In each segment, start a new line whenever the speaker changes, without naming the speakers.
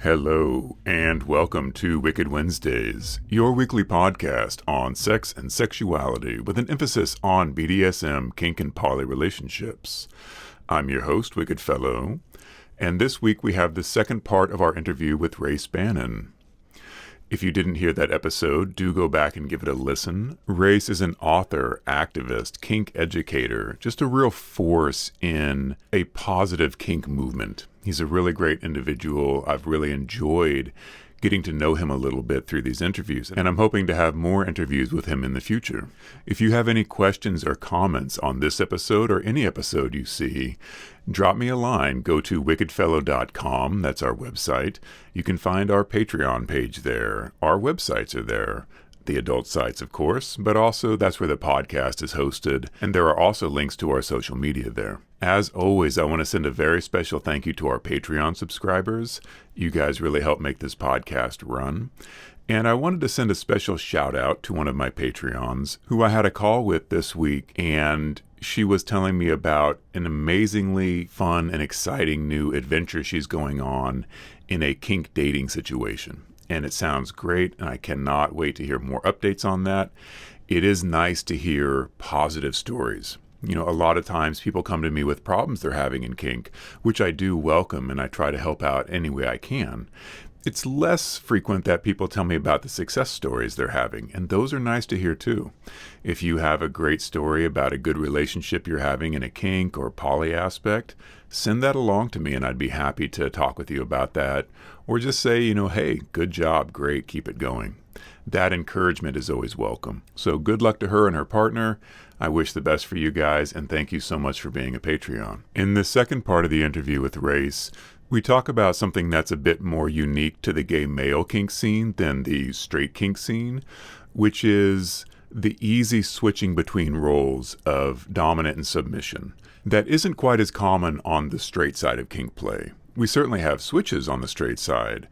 Hello, and welcome to Wicked Wednesdays, your weekly podcast on sex and sexuality with an emphasis on BDSM, kink, and poly relationships. I'm your host, Wicked Fellow, and this week we have the second part of our interview with Race Bannon. If you didn't hear that episode, do go back and give it a listen. Race is an author, activist, kink educator, just a real force in a positive kink movement. He's a really great individual. I've really enjoyed getting to know him a little bit through these interviews, and I'm hoping to have more interviews with him in the future. If you have any questions or comments on this episode or any episode you see, drop me a line. Go to wickedfellow.com. That's our website. You can find our Patreon page there. Our websites are there. The adult sites, of course, but also that's where the podcast is hosted. And there are also links to our social media there. As always, I want to send a very special thank you to our Patreon subscribers. You guys really help make this podcast run. And I wanted to send a special shout out to one of my Patreons who I had a call with this week, and she was telling me about an amazingly fun and exciting new adventure she's going on in a kink dating situation. And it sounds great, and I cannot wait to hear more updates on that. It is nice to hear positive stories. You know, a lot of times people come to me with problems they're having in kink, which I do welcome, and I try to help out any way I can. It's less frequent that people tell me about the success stories they're having, and those are nice to hear too. If you have a great story about a good relationship you're having in a kink or poly aspect, send that along to me and I'd be happy to talk with you about that. Or just say, hey, good job, great, keep it going. That encouragement is always welcome. So good luck to her and her partner. I wish the best for you guys, and thank you so much for being a Patreon. In the second part of the interview with Race, we talk about something that's a bit more unique to the gay male kink scene than the straight kink scene, which is the easy switching between roles of dominant and submission. That isn't quite as common on the straight side of kink play. We certainly have switches on the straight side,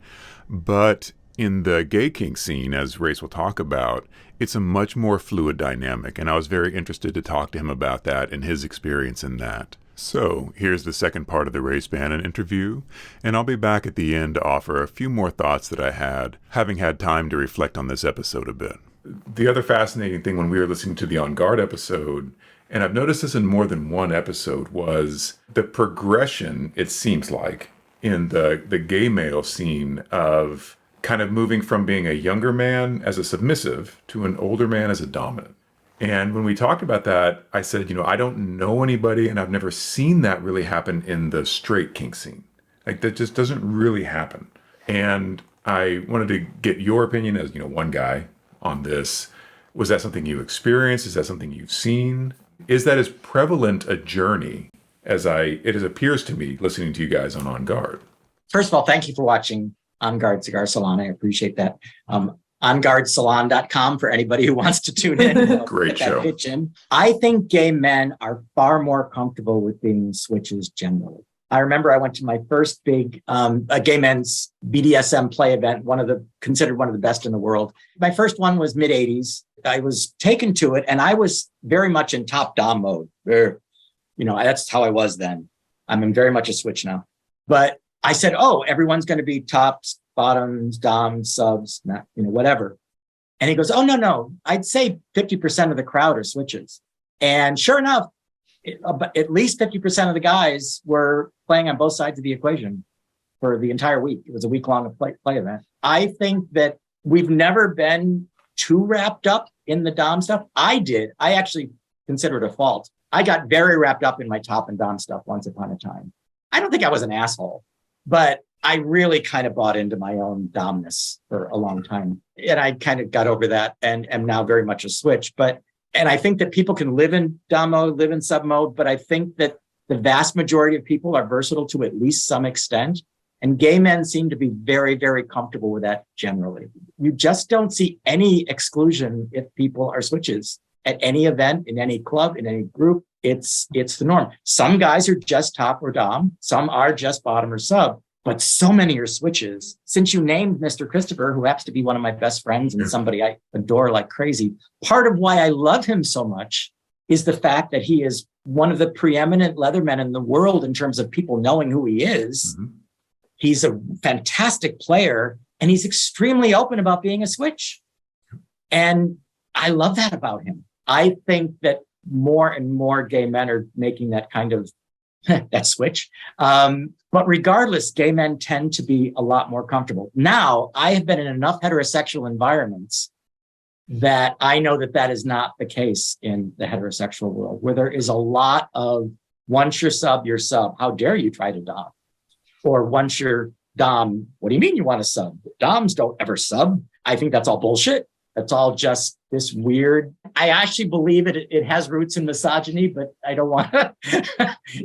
but in the gay kink scene, as Race will talk about, it's a much more fluid dynamic, and I was very interested to talk to him about that and his experience in that. So here's the second part of the Race Bannon interview, and I'll be back at the end to offer a few more thoughts that I had, having had time to reflect on this episode a bit. The other fascinating thing when we were listening to the On Guard episode, and I've noticed this in more than one episode, was the progression, it seems like, in the gay male scene of kind of moving from being a younger man as a submissive to an older man as a dominant. And when we talked about that, I said, I don't know anybody, and I've never seen that really happen in the straight kink scene. Like, that just doesn't really happen. And I wanted to get your opinion as, one guy on this. Was that something you experienced? Is that something you've seen? Is that as prevalent a journey as it appears to me listening to you guys on Guard?
First of all, thank you for watching On Guard Cigar Salon. I appreciate that. OnGuardSalon.com for anybody who wants to tune in.
Great show.
Pitch in. I think gay men are far more comfortable with being switches generally. I remember I went to my first big gay men's BDSM play event, considered one of the best in the world. My first one was mid-'80s. I was taken to it, and I was very much in top dom mode. That's how I was then. I'm very much a switch now. But I said, everyone's going to be tops, bottoms, doms, subs, whatever. And he goes, oh, no. I'd say 50% of the crowd are switches. And sure enough, at least 50% of the guys were playing on both sides of the equation for the entire week. It was a week-long play event. I think that we've never been too wrapped up in the dom stuff. I actually consider it a fault. I got very wrapped up in my top and dom stuff once upon a time. I don't think I was an asshole, but I really kind of bought into my own domness for a long time. And I kind of got over that and am now very much a switch. And I think that people can live in dom mode, live in sub mode, but I think that the vast majority of people are versatile to at least some extent. And gay men seem to be very, very comfortable with that generally. You just don't see any exclusion if people are switches at any event, in any club, in any group. It's the norm. Some guys are just top or dom. Some are just bottom or sub. But so many are switches. Since you named Mr. Christopher, who happens to be one of my best friends and somebody I adore like crazy, part of why I love him so much is the fact that he is one of the preeminent leathermen in the world in terms of people knowing who he is. Mm-hmm. He's a fantastic player, and he's extremely open about being a switch. And I love that about him. I think that more and more gay men are making that kind of that switch. But regardless, gay men tend to be a lot more comfortable. Now, I have been in enough heterosexual environments that I know that that is not the case in the heterosexual world, where there is a lot of once you're sub, you're sub. How dare you try to dom? Or once you're dom, what do you mean you want to sub? Doms don't ever sub. I think that's all bullshit. That's all just this weird. I actually believe it has roots in misogyny, but I don't want to,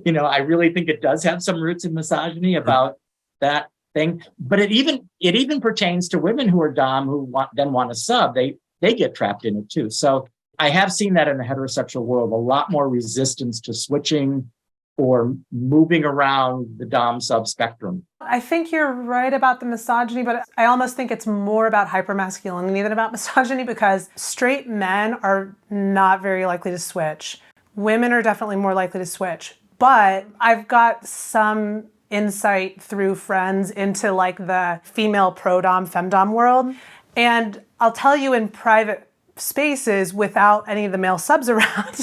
I really think it does have some roots in misogyny about that thing. But it even pertains to women who are dom who want to sub. They get trapped in it too. So I have seen that in the heterosexual world, a lot more resistance to switching or moving around the dom sub spectrum.
I think you're right about the misogyny, but I almost think it's more about hypermasculinity than about misogyny, because straight men are not very likely to switch. Women are definitely more likely to switch. But I've got some insight through friends into like the female pro-dom, femdom world. And I'll tell you, in private spaces without any of the male subs around,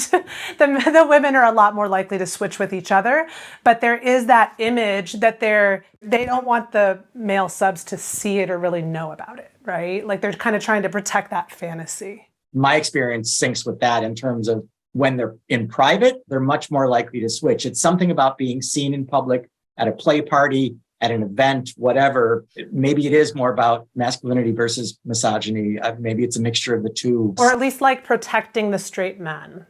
the women are a lot more likely to switch with each other. But there is that image that they don't want the male subs to see it or really know about it, right? Like they're kind of trying to protect that fantasy.
My experience syncs with that in terms of when they're in private, they're much more likely to switch. It's something about being seen in public at a play party, at an event, whatever. Maybe it is more about masculinity versus misogyny. Maybe it's a mixture of the two.
Or at least like protecting the straight man.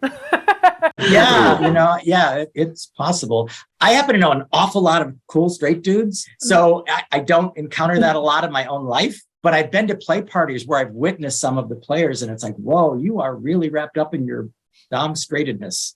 It's possible. I happen to know an awful lot of cool straight dudes. So I don't encounter that a lot in my own life, but I've been to play parties where I've witnessed some of the players and it's like, whoa, you are really wrapped up in your dom straightedness.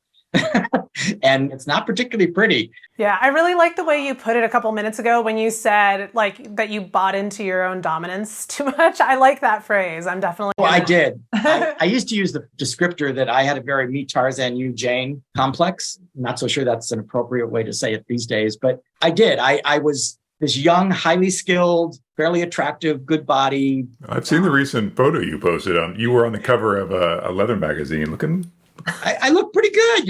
And it's not particularly pretty.
Yeah, I really like the way you put it a couple minutes ago when you said like that you bought into your own dominance too much. I like that phrase. I'm definitely.
Well, I did. I used to use the descriptor that I had a very me Tarzan, you Jane complex. I'm not so sure that's an appropriate way to say it these days, but I did. I was this young, highly skilled, fairly attractive, good body.
I've seen the recent photo you posted on. You were on the cover of a leather magazine looking.
I look pretty good,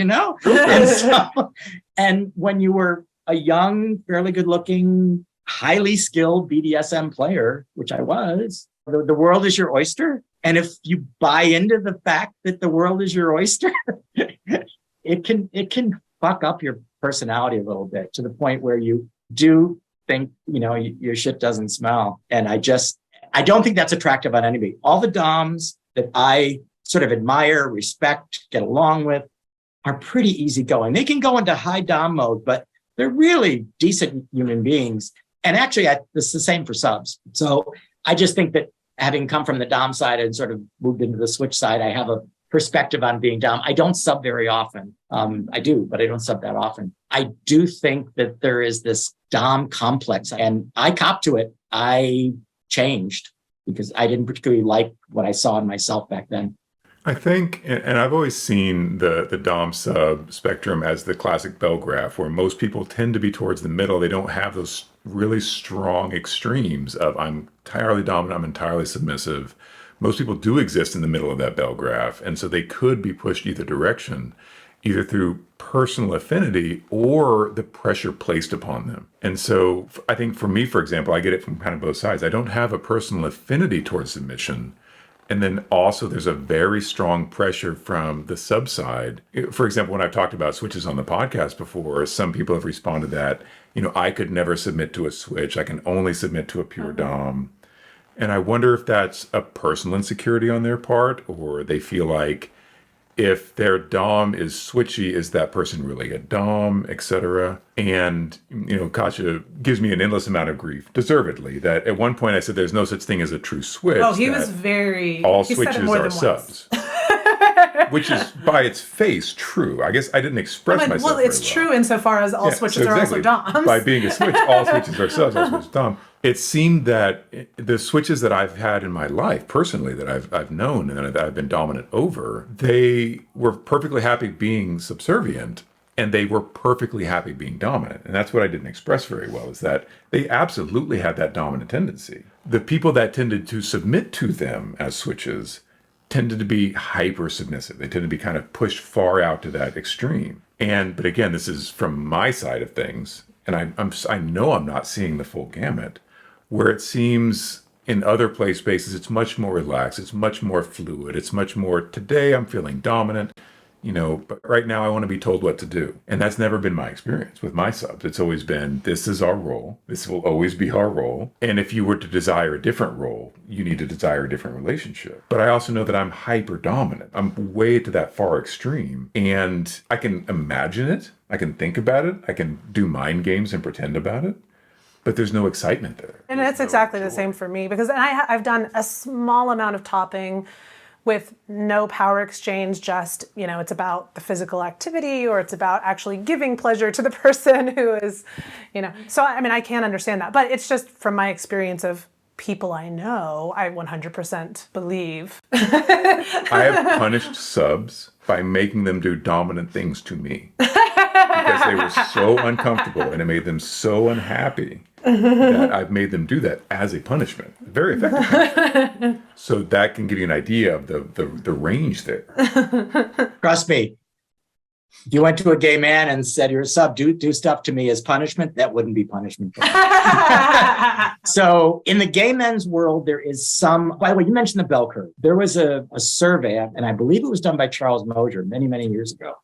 and when you were a young, fairly good looking, highly skilled BDSM player, which I was, the world is your oyster. And if you buy into the fact that the world is your oyster, it can fuck up your personality a little bit to the point where you do think, your shit doesn't smell. And I don't think that's attractive on anybody. All the doms that I sort of admire, respect, get along with, are pretty easygoing. They can go into high dom mode, but they're really decent human beings. And actually, it's the same for subs. So I just think that having come from the dom side and sort of moved into the switch side, I have a perspective on being dom. I don't sub very often. I do, but I don't sub that often. I do think that there is this dom complex, and I cop to it. I changed because I didn't particularly like what I saw in myself back then.
I think, and I've always seen the dom sub spectrum as the classic bell graph, where most people tend to be towards the middle. They don't have those really strong extremes of I'm entirely dominant, I'm entirely submissive. Most people do exist in the middle of that bell graph, and so they could be pushed either direction, either through personal affinity or the pressure placed upon them. And so I think for me, for example, I get it from kind of both sides. I don't have a personal affinity towards submission. And then also there's a very strong pressure from the sub side. For example, when I've talked about switches on the podcast before, some people have responded that, I could never submit to a switch. I can only submit to a pure dom. And I wonder if that's a personal insecurity on their part, or they feel like if their dom is switchy, is that person really a dom, etc. And, Katja gives me an endless amount of grief, deservedly, that at one point I said there's no such thing as a true switch.
Oh, he was very...
All switches are subs. Which is, by its face, true. I guess I didn't express myself
well. It's true insofar as all switches are also doms.
By being a switch, all switches are subs, all switches dom. It seemed that the switches that I've had in my life, personally, that I've known and that I've been dominant over, they were perfectly happy being subservient. and they were perfectly happy being dominant. And that's what I didn't express very well, is that they absolutely had that dominant tendency. The people that tended to submit to them as switches tended to be hyper submissive. They tend to be kind of pushed far out to that extreme. But again, this is from my side of things, and I know I'm not seeing the full gamut, where it seems in other play spaces it's much more relaxed, it's much more fluid, it's much more, today I'm feeling dominant, but right now I want to be told what to do. And that's never been my experience with my subs. It's always been, this is our role. This will always be our role. And if you were to desire a different role, you need to desire a different relationship. But I also know that I'm hyper dominant. I'm way to that far extreme. And I can imagine it. I can think about it. I can do mind games and pretend about it. But there's no excitement there.
And it's exactly the same for me, because I've done a small amount of topping with no power exchange, just, it's about the physical activity, or it's about actually giving pleasure to the person who is, So, I can't understand that. But it's just from my experience of people I know, I 100% believe.
I have punished subs by making them do dominant things to me. Because they were so uncomfortable and it made them so unhappy that I've made them do that as a punishment. Very effective punishment. So that can give you an idea of the range there.
Trust me, if you went to a gay man and said, you're a sub, do stuff to me as punishment, that wouldn't be punishment. So in the gay men's world, there is some, by the way, you mentioned the bell curve. There was a survey, and I believe it was done by Charles Mosier many, many years ago.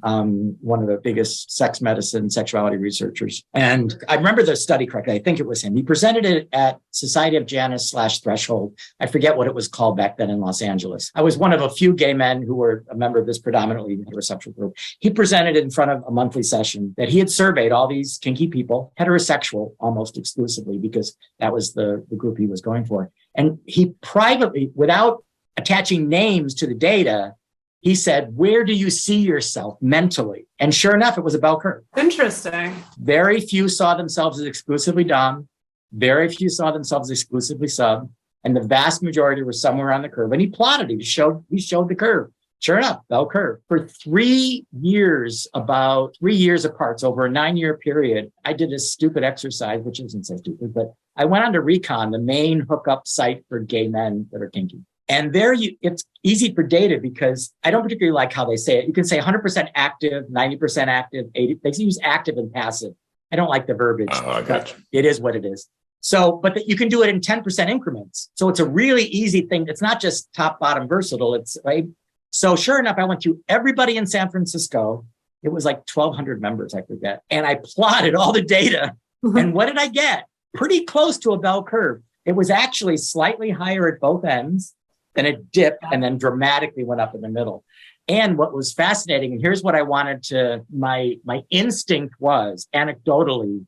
One of the biggest sex medicine, sexuality researchers. And I remember the study correctly. I think it was him. He presented it at Society of Janus /Threshold. I forget what it was called back then in Los Angeles. I was one of a few gay men who were a member of this predominantly heterosexual group. He presented it in front of a monthly session that he had surveyed all these kinky people, heterosexual almost exclusively, because that was the group he was going for. And he privately, without attaching names to the data, he said, where do you see yourself mentally? And sure enough, it was a bell curve.
Interesting.
Very few saw themselves as exclusively dom. Very few saw themselves as exclusively sub. And the vast majority were somewhere on the curve. And he plotted it. He showed the curve. Sure enough, bell curve. For 3 years, about 3 years apart, so over a 9-year period, I did a stupid exercise, which isn't so stupid, but I went on to Recon, the main hookup site for gay men that are kinky. And there it's easy for data because I don't particularly like how they say it. You can say 100% active, 90% active, 80. They use active and passive. I don't like the verbiage.
I got you.
It is what it is. So, but you can do it in 10% increments. So it's a really easy thing. It's not just top, bottom, versatile. It's right. So sure enough, I went through everybody in San Francisco. It was like 1,200 members, I forget. And I plotted all the data. And what did I get? Pretty close to a bell curve. It was actually slightly higher at both ends. Then it dipped and then dramatically went up in the middle. And what was fascinating, and here's what I wanted to, my instinct was anecdotally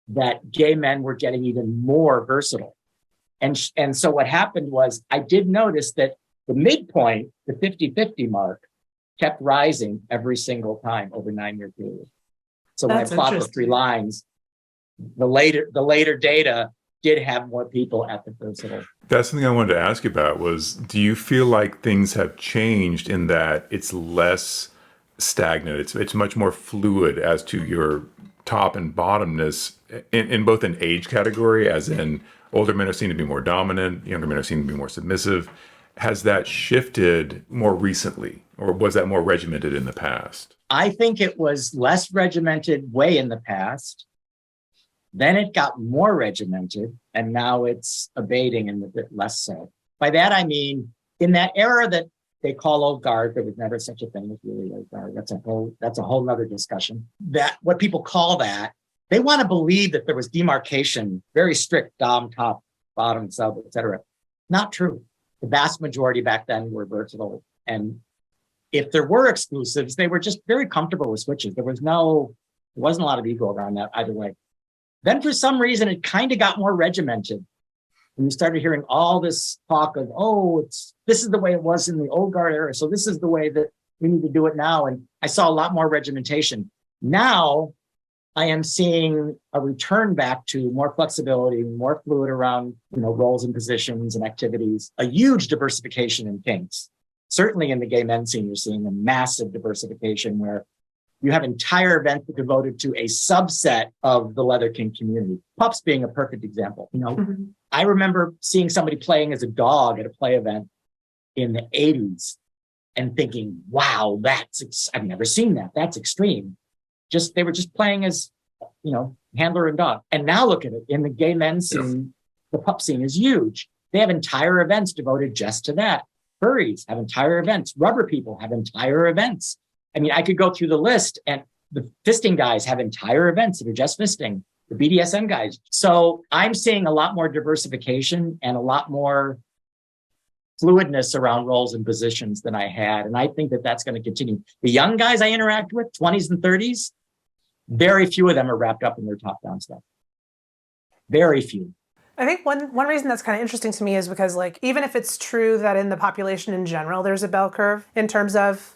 that gay men were getting even more versatile. And so what happened was I did notice that the midpoint, the 50-50 mark, kept rising every single time over 9-year period. So when I plot the 3 lines, the later data did have more people at the versatile.
That's something I wanted to ask you about was, do you feel like things have changed in that it's less stagnant? It's much more fluid as to your top and bottomness in both an age category, as in older men are seen to be more dominant, younger men are seen to be more submissive. Has that shifted more recently, or was that more regimented in the past?
I think it was less regimented way in the past. Then it got more regimented, and now it's abating and a bit less so. By that, I mean, in that era that they call old guard, there was never such a thing as really old guard. That's a whole nother discussion. That what people call that, they want to believe that there was demarcation, very strict dom, top, bottom, sub, et cetera. Not true. The vast majority back then were versatile. And if there were exclusives, they were just very comfortable with switches. There wasn't a lot of ego around that either way. Then for some reason, it kind of got more regimented. And you started hearing all this talk of, this is the way it was in the old guard era. So this is the way that we need to do it now. And I saw a lot more regimentation. Now I am seeing a return back to more flexibility, more fluid around, roles and positions and activities, a huge diversification in kinks. Certainly in the gay men scene, you're seeing a massive diversification where You have entire events devoted to a subset of the leather kink community. Pups being a perfect example. I remember seeing somebody playing as a dog at a play event in the 80s and thinking, wow, I've never seen that. That's extreme. They were just playing as, handler and dog. And now look at it in the gay men scene, the pup scene is huge. They have entire events devoted just to that. Furries have entire events. Rubber people have entire events. I mean, I could go through the list, and the fisting guys have entire events that are just fisting, the BDSM guys. So I'm seeing a lot more diversification and a lot more fluidness around roles and positions than I had. And I think that that's going to continue. The young guys I interact with, 20s and 30s, very few of them are wrapped up in their top-down stuff. Very few.
I think one reason that's kind of interesting to me is because, like, even if it's true that in the population in general, there's a bell curve in terms of,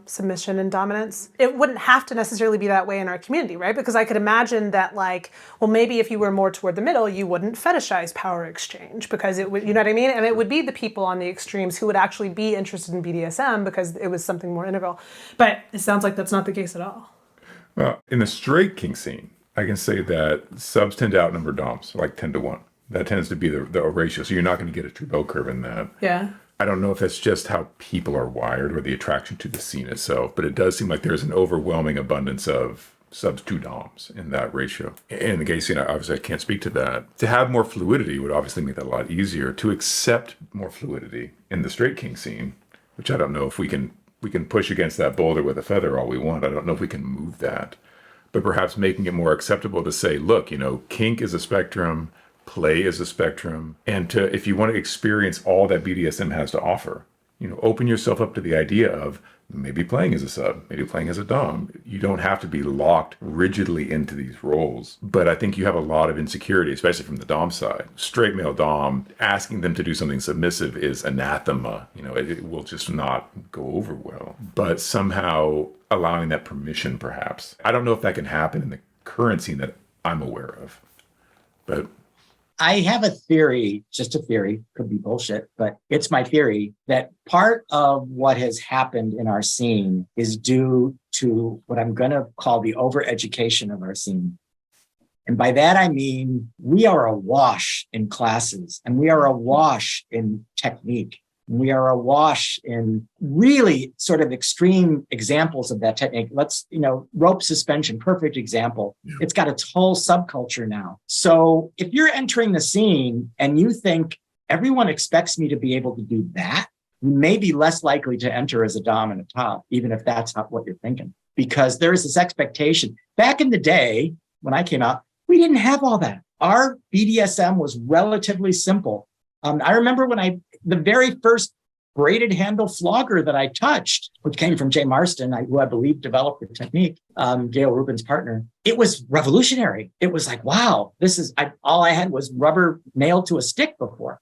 submission and dominance, it wouldn't have to necessarily be that way in our community, right? Because I could imagine that, like, well, maybe if you were more toward the middle, you wouldn't fetishize power exchange because it would, you know what I mean? And it would be the people on the extremes who would actually be interested in BDSM because it was something more integral. But it sounds like that's not the case at all.
Well, in the straight kink scene, I can say that subs tend to outnumber doms, like 10 to 1. That tends to be the ratio. So you're not going to get a true bell curve in that.
Yeah.
I don't know if that's just how people are wired or the attraction to the scene itself, but it does seem like there's an overwhelming abundance of subs to doms in that ratio. In the gay scene, obviously I can't speak to that. To have more fluidity would obviously make that a lot easier. To accept more fluidity in the straight kink scene, which I don't know if we can push against that boulder with a feather all we want. I don't know if we can move that. But perhaps making it more acceptable to say, look, kink is a spectrum, play is a spectrum, and if you want to experience all that BDSM has to offer, open yourself up to the idea of maybe playing as a sub, maybe playing as a dom. You don't have to be locked rigidly into these roles. But I think you have a lot of insecurity, especially from the dom side. Straight male dom, asking them to do something submissive is anathema. It will just not go over well. But somehow allowing that permission, perhaps. I don't know if that can happen in the current scene that I'm aware of. But
I have a theory, just a theory, could be bullshit, but it's my theory that part of what has happened in our scene is due to what I'm going to call the overeducation of our scene. And by that, I mean, we are awash in classes and we are awash in technique. We are awash in really sort of extreme examples of that technique. Rope suspension, perfect example. Yeah. It's got its whole subculture now. So if you're entering the scene and you think everyone expects me to be able to do that, you may be less likely to enter as a dom and a top, even if that's not what you're thinking, because there is this expectation. Back in the day, when I came out, we didn't have all that. Our BDSM was relatively simple. I remember the very first braided handle flogger that I touched, which came from Jay Marston, who I believe developed the technique, Gail Rubin's partner. It was revolutionary. It was like, wow, all I had was rubber nailed to a stick before.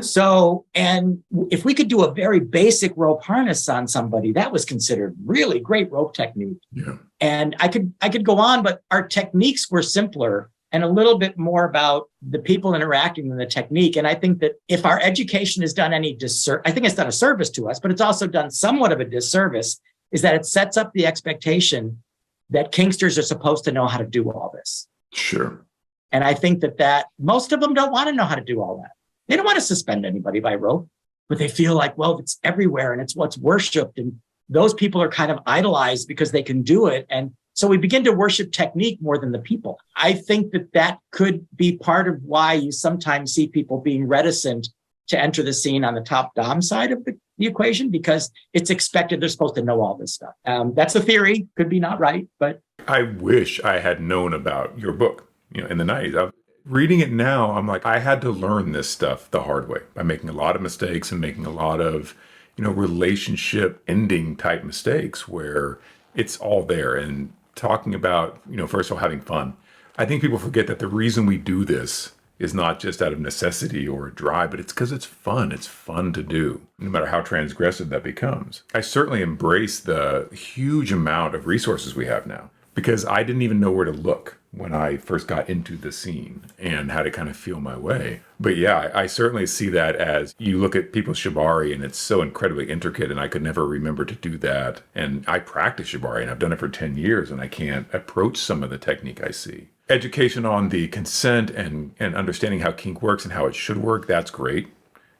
So, and if we could do a very basic rope harness on somebody, that was considered really great rope technique. Yeah. And I could go on, but our techniques were simpler and a little bit more about the people interacting than the technique. And I think that if our education has done any disservice, I think it's done a service to us, but it's also done somewhat of a disservice, is that it sets up the expectation that kinksters are supposed to know how to do all this.
Sure.
And I think that most of them don't want to know how to do all that. They don't want to suspend anybody by rope, but they feel like, well, it's everywhere and it's what's worshipped. And those people are kind of idolized because they can do it. And so we begin to worship technique more than the people. I think that could be part of why you sometimes see people being reticent to enter the scene on the top dom side of the equation, because it's expected they're supposed to know all this stuff. That's the theory. Could be not right, but
I wish I had known about your book, in the 90s. Reading it now, I'm like, I had to learn this stuff the hard way by making a lot of mistakes and making a lot of, relationship ending type mistakes where it's all there. And talking about, first of all, having fun. I think people forget that the reason we do this is not just out of necessity or a drive, but it's because it's fun. It's fun to do, no matter how transgressive that becomes. I certainly embrace the huge amount of resources we have now, because I didn't even know where to look when I first got into the scene and how to kind of feel my way. But yeah, I certainly see that as you look at people's shibari and it's so incredibly intricate, and I could never remember to do that. And I practice shibari and I've done it for 10 years and I can't approach some of the technique I see. Education on the consent and understanding how kink works and how it should work, that's great.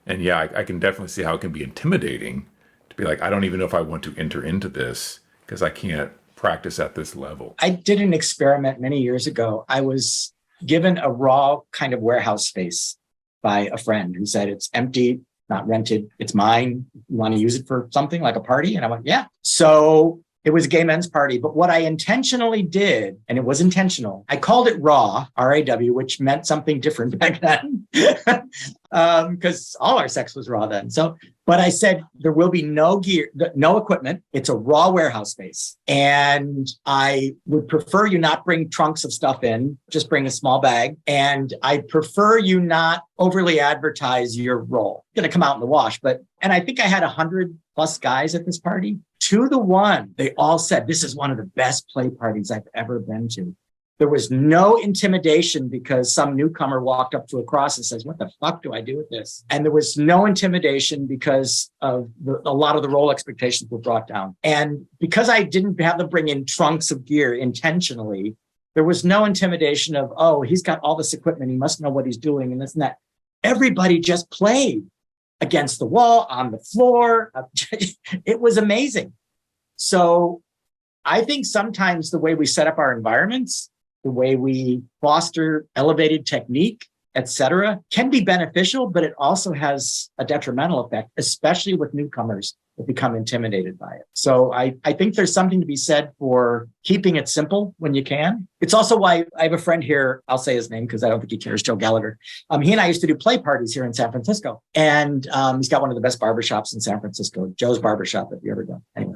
And yeah, I can definitely see how it can be intimidating to be like, I don't even know if I want to enter into this because I can't practice at this level.
I did an experiment many years ago. I was given a raw kind of warehouse space by a friend who said, it's empty, not rented, it's mine. You want to use it for something like a party? And I went, yeah. So it was a gay men's party. But what I intentionally did, and it was intentional, I called it raw, R-A-W, which meant something different back then, because all our sex was raw then. But I said, there will be no gear, no equipment. It's a raw warehouse space. And I would prefer you not bring trunks of stuff in, just bring a small bag. And I prefer you not overly advertise your role. It's going to come out in the wash. And I think I had 100 plus guys at this party. 2-to-1, they all said, this is one of the best play parties I've ever been to. There was no intimidation because some newcomer walked up to a cross and says, what the fuck do I do with this? And there was no intimidation because of a lot of the role expectations were brought down. And because I didn't have them bring in trunks of gear intentionally, there was no intimidation of, oh, he's got all this equipment, he must know what he's doing and this and that. Everybody just played against the wall, on the floor. It was amazing. So I think sometimes the way we set up our environments, the way we foster elevated technique, etc., can be beneficial, but it also has a detrimental effect, especially with newcomers that become intimidated by it. So I think there's something to be said for keeping it simple when you can. It's also why I have a friend here, I'll say his name because I don't think he cares, Joe Gallagher. He and I used to do play parties here in San Francisco. And he's got one of the best barbershops in San Francisco, Joe's Barbershop, if you ever go. Anyway.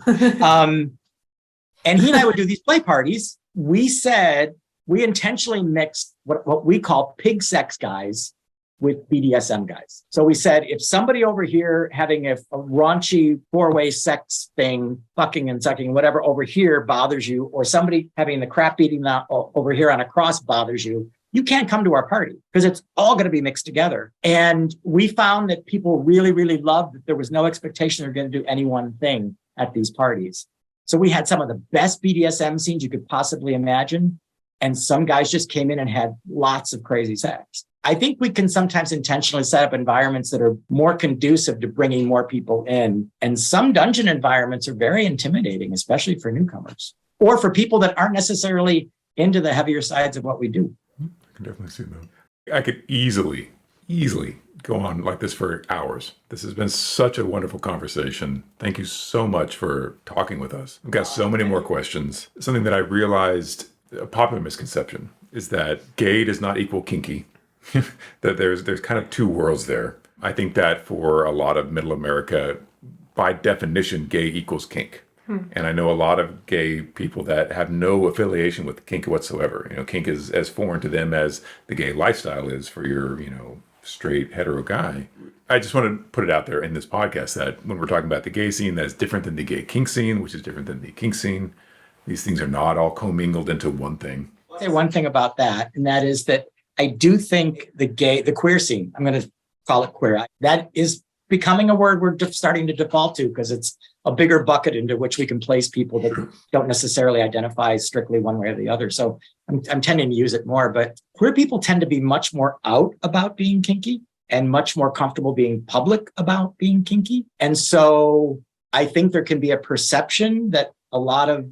And he and I would do these play parties. We intentionally mixed what we call pig sex guys with BDSM guys. So we said, if somebody over here having a raunchy 4-way sex thing, fucking and sucking, whatever over here bothers you, or somebody having the crap beating over here on a cross bothers you, you can't come to our party because it's all going to be mixed together. And we found that people really, really loved that there was no expectation they're going to do any one thing at these parties. So we had some of the best BDSM scenes you could possibly imagine. And some guys just came in and had lots of crazy sex. I think we can sometimes intentionally set up environments that are more conducive to bringing more people in. And some dungeon environments are very intimidating, especially for newcomers or for people that aren't necessarily into the heavier sides of what we do.
I can definitely see that. I could easily go on like this for hours. This has been such a wonderful conversation. Thank you so much for talking with us. I've got so many more questions. Something that I realized, a popular misconception, is that gay does not equal kinky. That there's kind of two worlds there. I think that for a lot of middle America, by definition, gay equals kink. And I know a lot of gay people that have no affiliation with kink whatsoever. Kink is as foreign to them as the gay lifestyle is for your, straight hetero guy. I just want to put it out there in this podcast that when we're talking about the gay scene, that is different than the gay kink scene, which is different than the kink scene. These things are not all commingled into one thing.
I'll say one thing about that, and that is that I do think the queer scene, I'm going to call it queer, that is becoming a word we're starting to default to because it's a bigger bucket into which we can place people that don't necessarily identify strictly one way or the other. So I'm tending to use it more, but queer people tend to be much more out about being kinky and much more comfortable being public about being kinky. And so I think there can be a perception that a lot of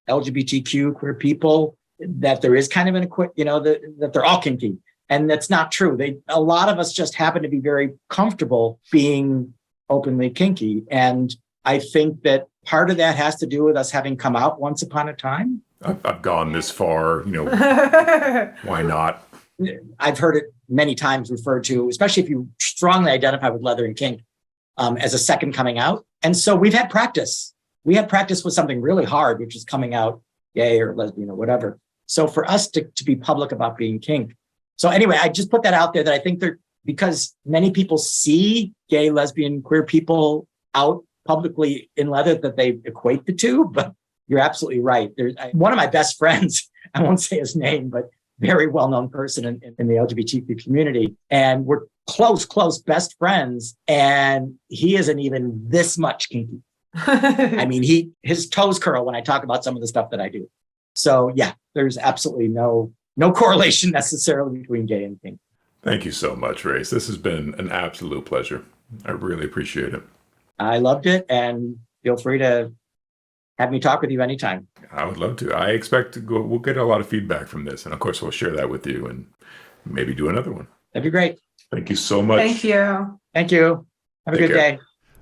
LGBTQ queer people, that there is kind of that they're all kinky. And that's not true. A lot of us just happen to be very comfortable being openly kinky. And I think that part of that has to do with us having come out once upon a time.
I've gone this far, why not?
I've heard it many times referred to, especially if you strongly identify with leather and kink, as a second coming out. And so we've had practice. We had practice with something really hard, which is coming out gay or lesbian or whatever. So for us to be public about being kink. So anyway, I just put that out there that I think because many people see gay, lesbian, queer people out publicly in leather, that they equate the two, but you're absolutely right. One of my best friends, I won't say his name, but very well-known person in the LGBT community. And we're close best friends. And he isn't even this much kinky. I mean, his toes curl when I talk about some of the stuff that I do. So yeah, there's absolutely no correlation necessarily between gay and kink.
Thank you so much, Race. This has been an absolute pleasure. I really appreciate it.
I loved it, and feel free to have me talk with you anytime.
I would love to. I expect we'll get a lot of feedback from this, and of course we'll share that with you and maybe do another one.
That'd be great.
Thank you so much.
Thank you.
Thank you. Have a good day.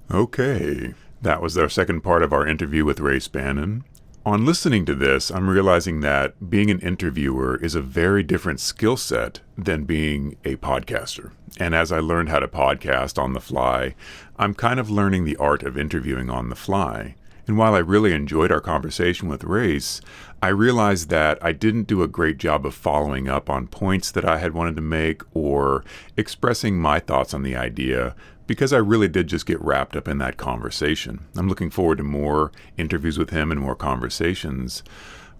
Okay. That was our second part of our interview with Race Bannon. On listening to this, I'm realizing that being an interviewer is a very different skill set than being a podcaster. And as I learned how to podcast on the fly, I'm kind of learning the art of interviewing on the fly. And while I really enjoyed our conversation with Race, I realized that I didn't do a great job of following up on points that I had wanted to make or expressing my thoughts on the idea, because I really did just get wrapped up in that conversation. I'm looking forward to more interviews with him and more conversations.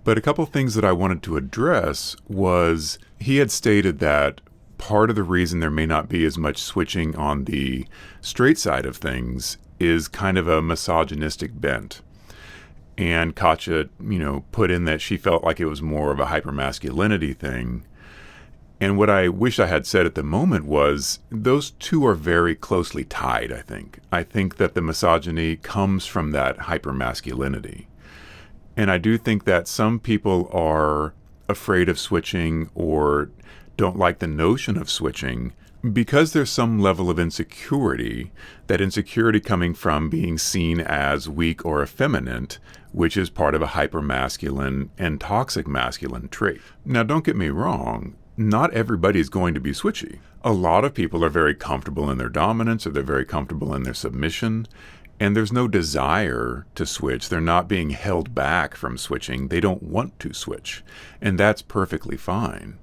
But a couple things that I wanted to address was he had stated that part of the reason there may not be as much switching on the straight side of things is kind of a misogynistic bent. And Katja, put in that she felt like it was more of a hypermasculinity thing. And what I wish I had said at the moment was those two are very closely tied, I think. I think that the misogyny comes from that hypermasculinity. And I do think that some people are afraid of switching or don't like the notion of switching because there's some level of insecurity, that insecurity coming from being seen as weak or effeminate, which is part of a hypermasculine and toxic masculine trait. Now, don't get me wrong. Not everybody is going to be switchy. A lot of people are very comfortable in their dominance or they're very comfortable in their submission, and there's no desire to switch. They're not being held back from switching. They don't want to switch, and that's perfectly fine.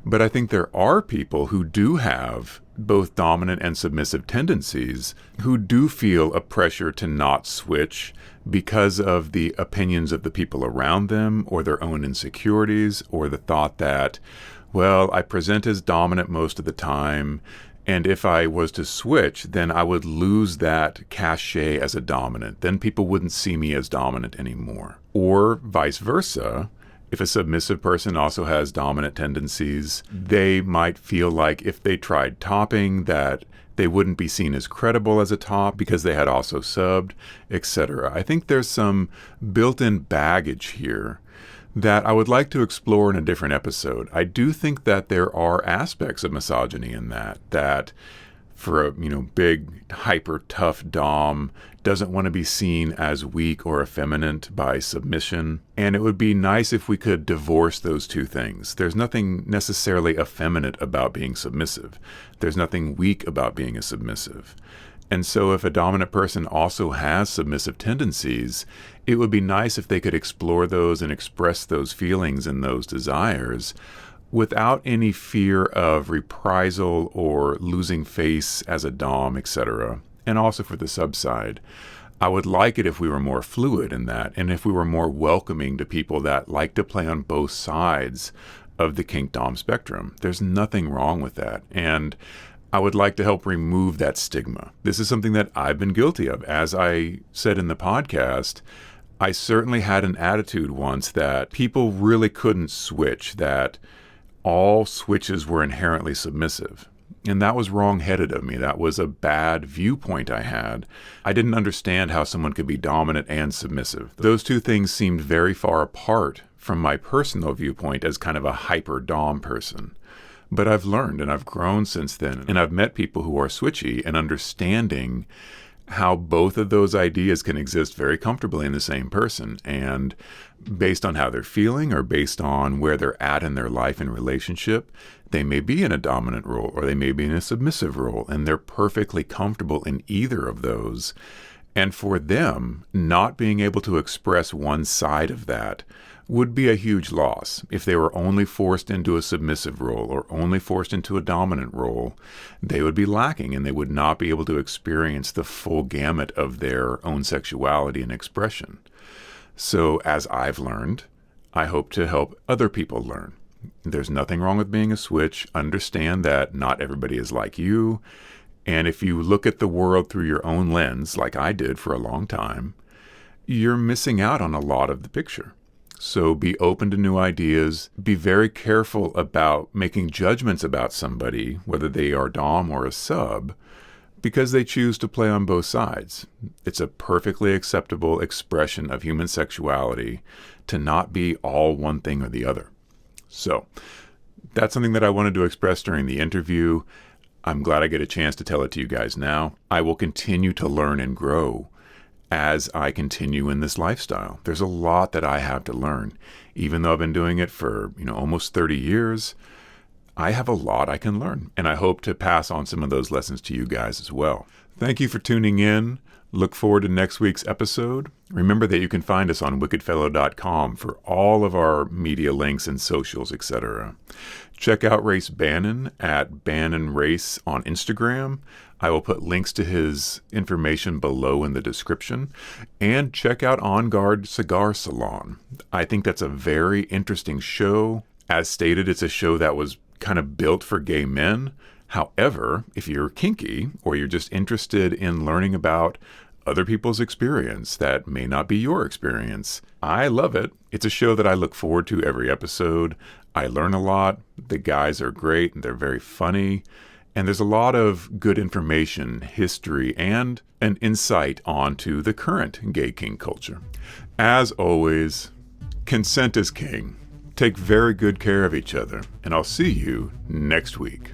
But I think there are people who do have both dominant and submissive tendencies who do feel a pressure to not switch because of the opinions of the people around them or their own insecurities or the thought that, well, I present as dominant most of the time, and if I was to switch, then I would lose that cachet as a dominant. Then people wouldn't see me as dominant anymore. Or vice versa. If a submissive person also has dominant tendencies, they might feel like if they tried topping, that they wouldn't be seen as credible as a top because they had also subbed, etc. I think there's some built-in baggage here that I would like to explore in a different episode. I do think that there are aspects of misogyny in that for a big, hyper tough dom doesn't want to be seen as weak or effeminate by submission. And it would be nice if we could divorce those two things. There's nothing necessarily effeminate about being submissive. There's nothing weak about being a submissive. And so if a dominant person also has submissive tendencies, it would be nice if they could explore those and express those feelings and those desires without any fear of reprisal or losing face as a dom, etc. And also for the sub side, I would like it if we were more fluid in that, and if we were more welcoming to people that like to play on both sides of the kink dom spectrum. There's nothing wrong with that. And I would like to help remove that stigma. This is something that I've been guilty of. As I said in the podcast, I certainly had an attitude once that people really couldn't switch, that all switches were inherently submissive. And that was wrong-headed of me. That was a bad viewpoint I had. I didn't understand how someone could be dominant and submissive. Those two things seemed very far apart from my personal viewpoint as kind of a hyper-dom person. But I've learned and I've grown since then, and I've met people who are switchy and understanding how both of those ideas can exist very comfortably in the same person. And based on how they're feeling or based on where they're at in their life and relationship, they may be in a dominant role or they may be in a submissive role, and they're perfectly comfortable in either of those. And for them, not being able to express one side of that would be a huge loss. If they were only forced into a submissive role or only forced into a dominant role, they would be lacking and they would not be able to experience the full gamut of their own sexuality and expression. So as I've learned, I hope to help other people learn. There's nothing wrong with being a switch. Understand that not everybody is like you. And if you look at the world through your own lens, like I did for a long time, you're missing out on a lot of the picture. So be open to new ideas. Be very careful about making judgments about somebody, whether they are dom or a sub, because they choose to play on both sides. It's a perfectly acceptable expression of human sexuality to not be all one thing or the other. So that's something that I wanted to express during the interview. I'm glad I get a chance to tell it to you guys now. I will continue to learn and grow as I continue in this lifestyle. There's a lot that I have to learn. Even though I've been doing it for, almost 30 years, I have a lot I can learn, and I hope to pass on some of those lessons to you guys as well. Thank you for tuning in. Look forward to next week's episode. Remember that you can find us on wickedfellow.com for all of our media links and socials, etc. Check out Race Bannon at Bannon Race on Instagram. I will put links to his information below in the description. And check out On Guard Cigar Salon. I think that's a very interesting show. As stated, it's a show that was kind of built for gay men. However, if you're kinky or you're just interested in learning about other people's experience that may not be your experience, I love it. It's a show that I look forward to every episode. I learn a lot. The guys are great and they're very funny. And there's a lot of good information, history, and an insight onto the current gay kink culture. As always, consent is king. Take very good care of each other, and I'll see you next week.